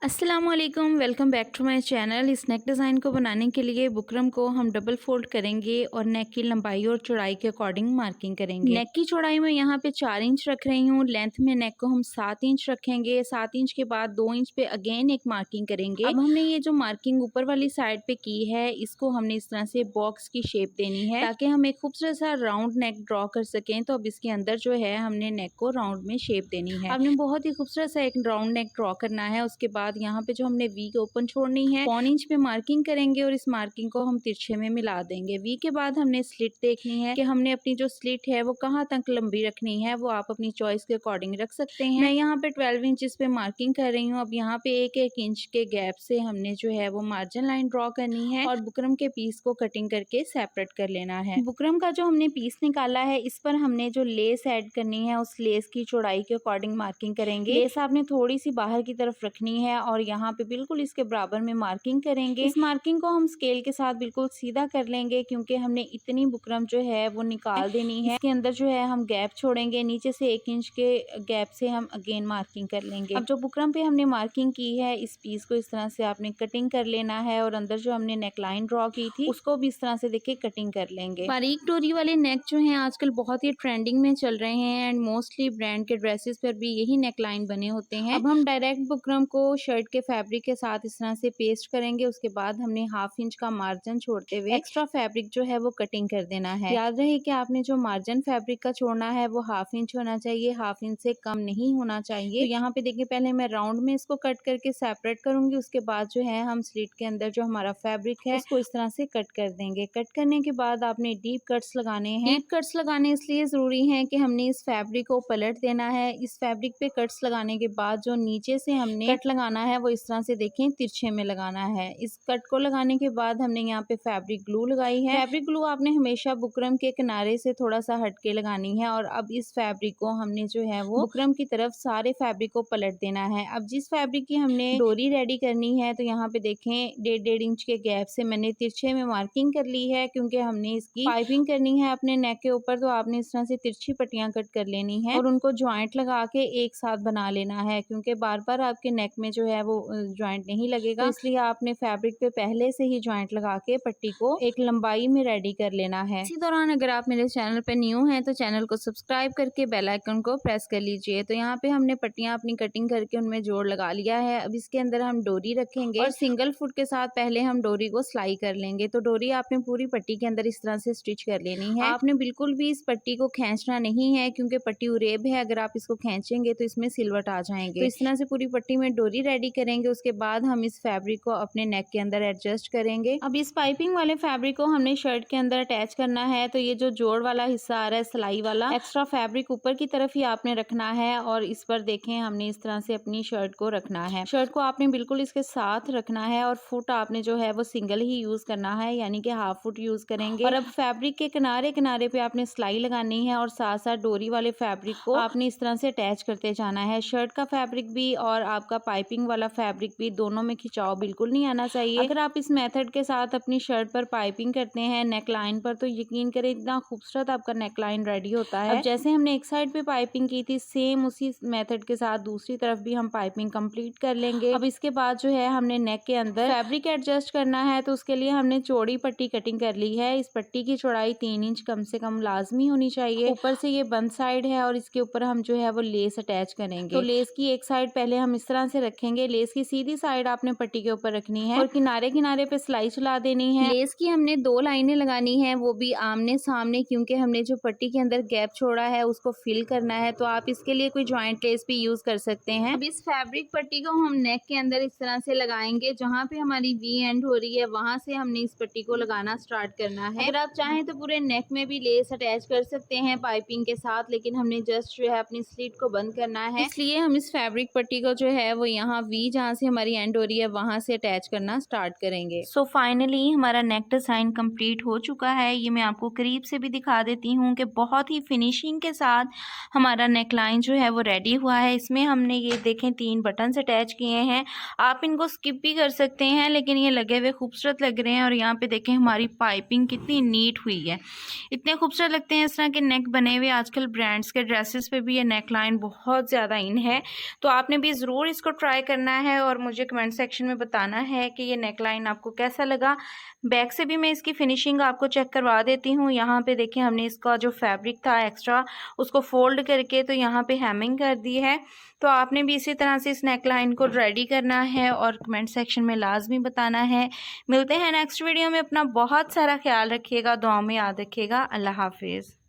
अस्सलामुअलैकुम, welcome back to my channel. इस neck design को बनाने के लिए बुकरम को हम डबल फोल्ड करेंगे और नेक की लंबाई और चौड़ाई के अकॉर्डिंग मार्किंग करेंगे। नेक की चौड़ाई में यहाँ पे 4 इंच रख रही हूँ। लेंथ में नेक को हम 7 इंच रखेंगे। 7 इंच के बाद 2 इंच पे अगेन एक मार्किंग करेंगे। अब हमने ये जो मार्किंग ऊपर वाली साइड पे की है, इसको हमने इस तरह से बॉक्स की शेप देनी है ताकि हम एक खूबसूरत सा राउंड नेक ड्रॉ कर सकें। तो अब इसके अंदर जो है हमने नेक को राउंड में शेप देनी है। हमने बहुत ही खूबसूरत सा एक राउंड नेक ड्रॉ करना है। उसके बाद यहाँ पे जो हमने वी ओपन छोड़नी है, 1 इंच पे मार्किंग करेंगे और इस मार्किंग को हम तिरछे में मिला देंगे। वी के बाद हमने स्लिट देखनी है कि हमने अपनी जो स्लिट है वो कहाँ तक लंबी रखनी है, वो आप अपनी चॉइस के अकॉर्डिंग रख सकते हैं। मैं यहाँ पे 12 इंचेस पे मार्किंग कर रही हूँ। अब यहाँ पे एक इंच के गैप से हमने जो है वो मार्जिन लाइन ड्रॉ करनी है और बुकरम के पीस को कटिंग करके सेपरेट कर लेना है। बुकरम का जो हमने पीस निकाला है, इस पर हमने जो लेस ऐड करनी है, उस लेस की चौड़ाई के अकॉर्डिंग मार्किंग करेंगे। लेस आपने थोड़ी सी बाहर की तरफ रखनी है और यहाँ पे बिल्कुल इसके बराबर में मार्किंग करेंगे। इस मार्किंग को हम स्केल के साथ बिल्कुल सीधा कर लेंगे क्योंकि हमने इतनी बुकरम जो है वो निकाल देनी है। इसके अंदर जो है हम गैप छोड़ेंगे, नीचे से 1 इंच के गैप से हम अगेन मार्किंग कर लेंगे। अब जो बुकरम पे हमने मार्किंग की है, इस पीस को इस तरह से आपने कटिंग कर लेना है और अंदर जो हमने नेकलाइन ड्रॉ की थी उसको भी इस तरह से देखिए कटिंग कर लेंगे। बारीक डोरी वाले नेक जो है आजकल बहुत ही ट्रेंडिंग में चल रहे हैं एंड मोस्टली ब्रांड के ड्रेसेस पर भी यही नेकलाइन बने होते हैं। अब हम डायरेक्ट बुकरम को शर्ट के फैब्रिक के साथ इस तरह से पेस्ट करेंगे। उसके बाद हमने 1/2 इंच का मार्जिन छोड़ते हुए एक्स्ट्रा फैब्रिक जो है वो कटिंग कर देना है। याद रहे कि आपने जो मार्जिन फैब्रिक का छोड़ना है वो 1/2 इंच होना चाहिए, 1/2 इंच से कम नहीं होना चाहिए। तो यहाँ पे देखिए पहले मैं राउंड में इसको कट करके सेपरेट करूंगी। उसके बाद जो है हम स्लिट के अंदर जो हमारा फैब्रिक है उसको इस तरह से कट कर देंगे। कट करने के बाद आपने डीप कट्स लगाने हैं। डीप कट्स लगाने इसलिए जरूरी है कि हमने इस फैब्रिक को पलट देना है। इस फैब्रिक पे कट्स लगाने के बाद जो नीचे से हमने कट लगाना है वो इस तरह से देखें तिरछे में लगाना है। इस कट को लगाने के बाद हमने यहाँ पे फैब्रिक ग्लू लगाई है। फैब्रिक ग्लू आपने हमेशा बुकरम के किनारे से थोड़ा सा हटके लगानी है और अब इस फैब्रिक को हमने जो है वो बुकरम की तरफ सारे फैब्रिक को पलट देना है। अब जिस फैब्रिक की हमने डोरी रेडी करनी है, तो यहाँ पे देखें 1.5 इंच के गैप से मैंने तिरछे में मार्किंग कर ली है क्योंकि हमने इसकी पाइपिंग करनी है अपने नेक के ऊपर। तो आपने इस तरह से तिरछी पट्टियां कट कर लेनी है और उनको ज्वाइंट लगा के एक साथ बना लेना है क्योंकि बार बार आपके नेक में जो है वो ज्वाइंट नहीं लगेगा। तो इसलिए आपने फैब्रिक पे पहले से ही ज्वाइंट लगा के पट्टी को एक लंबाई में रेडी कर लेना है। इसी दौरान अगर आप मेरे चैनल पे न्यू हैं तो चैनल को सब्सक्राइब करके बेल आइकन को प्रेस कर लीजिए। तो यहाँ पे हमने पट्टियां अपनी कटिंग करके उनमें जोड़ लगा लिया है। अब इसके अंदर हम डोरी रखेंगे और सिंगल फुट के साथ पहले हम डोरी को सिलाई कर लेंगे। तो डोरी आपने पूरी पट्टी के अंदर इस तरह से स्टिच कर लेनी है। आपने बिल्कुल भी इस पट्टी को खींचना नहीं है क्योंकि पट्टी उरेब है। अगर आप इसको खींचेंगे तो इसमें सिलवट आ जाएंगे। तो इस तरह से पूरी पट्टी में डोरी रेडी करेंगे। उसके बाद हम इस फैब्रिक को अपने नेक के अंदर एडजस्ट करेंगे। अब इस पाइपिंग वाले फैब्रिक को हमने शर्ट के अंदर अटैच करना है। तो ये जो जोड़ वाला हिस्सा आ रहा है, सिलाई वाला, एक्स्ट्रा फैब्रिक ऊपर की तरफ ही आपने रखना है और इस पर देखें हमने इस तरह से अपनी शर्ट को रखना है। शर्ट को आपने बिल्कुल इसके साथ रखना है और फुट आपने जो है वो सिंगल ही यूज करना है, यानी कि 1/2 फुट यूज करेंगे। और अब फैब्रिक के किनारे किनारे पे आपने सिलाई लगानी है और साथ साथ डोरी वाले फैब्रिक को आपने इस तरह से अटैच करते जाना है। शर्ट का फैब्रिक भी और आपका पाइपिंग वाला फैब्रिक भी, दोनों में खिंचाव बिल्कुल नहीं आना चाहिए। अगर आप इस मेथड के साथ अपनी शर्ट पर पाइपिंग करते हैं नेक लाइन पर, तो यकीन करें इतना खूबसूरत आपका नेक लाइन रेडी होता है। अब जैसे हमने एक साइड पे पाइपिंग की थी, सेम उसी मेथड के साथ दूसरी तरफ भी हम पाइपिंग कंप्लीट कर लेंगे। अब इसके बाद जो है हमने नेक के अंदर फैब्रिक एडजस्ट करना है। तो उसके लिए हमने चौड़ी पट्टी कटिंग कर ली है। इस पट्टी की चौड़ाई 3 इंच कम से कम लाजमी होनी चाहिए। ऊपर से ये बंद साइड है और इसके ऊपर हम जो है वो लेस अटैच करेंगे। तो लेस की एक साइड पहले हम इस तरह से रखेंगे। लेस की सीधी साइड आपने पट्टी के ऊपर रखनी है और किनारे किनारे पे सिलाई चला देनी है। लेस की हमने 2 लाइनें लगानी है, वो भी आमने सामने, क्योंकि हमने जो पट्टी के अंदर गैप छोड़ा है उसको फिल करना है। तो आप इसके लिए कोई ज्वाइंट लेस भी यूज कर सकते हैं। अब इस फैब्रिक पट्टी को हम नेक के अंदर इस तरह से लगाएंगे। जहाँ पे हमारी वी एंड हो रही है वहां से हमने इस पट्टी को लगाना स्टार्ट करना है। अगर आप चाहें तो पूरे नेक में भी लेस अटैच कर सकते हैं पाइपिंग के साथ, लेकिन हमने जस्ट जो है अपनी स्लिट को बंद करना है, इसलिए हम इस फैब्रिक पट्टी को जो है वो यहाँ वी जहाँ से हमारी एंड हो रही है वहां से अटैच करना स्टार्ट करेंगे। सो फाइनली हमारा नेक डिजाइन कंप्लीट हो चुका है। ये मैं आपको करीब से भी दिखा देती हूँ कि बहुत ही फिनिशिंग के साथ हमारा नेक लाइन जो है वो रेडी हुआ है। इसमें हमने ये देखें 3 बटन अटैच किए हैं। आप इनको स्किप भी कर सकते हैं, लेकिन ये लगे हुए खूबसूरत लग रहे हैं। और यहाँ पे देखें हमारी पाइपिंग कितनी नीट हुई है, इतने खूबसूरत लगते हैं इस तरह के नेक बने हुए। आजकल ब्रांड्स के ड्रेसेस पे भी ये नेक लाइन बहुत ज़्यादा इन है, तो आपने भी ज़रूर इसको ट्राई करना है और मुझे कमेंट सेक्शन में बताना है कि ये नेक लाइन आपको कैसा लगा। बैक से भी मैं इसकी फिनिशिंग आपको चेक करवा देती हूँ। यहाँ पे देखिए हमने इसका जो फैब्रिक था एक्स्ट्रा उसको फोल्ड करके तो यहाँ पे हेमिंग कर दी है। तो आपने भी इसी तरह से इस नेक लाइन को रेडी करना है और कमेंट सेक्शन में लाजमी बताना है। मिलते हैं नेक्स्ट वीडियो में। अपना बहुत सारा ख्याल रखिएगा, दुआओं में याद रखिएगा। अल्लाह हाफिज़।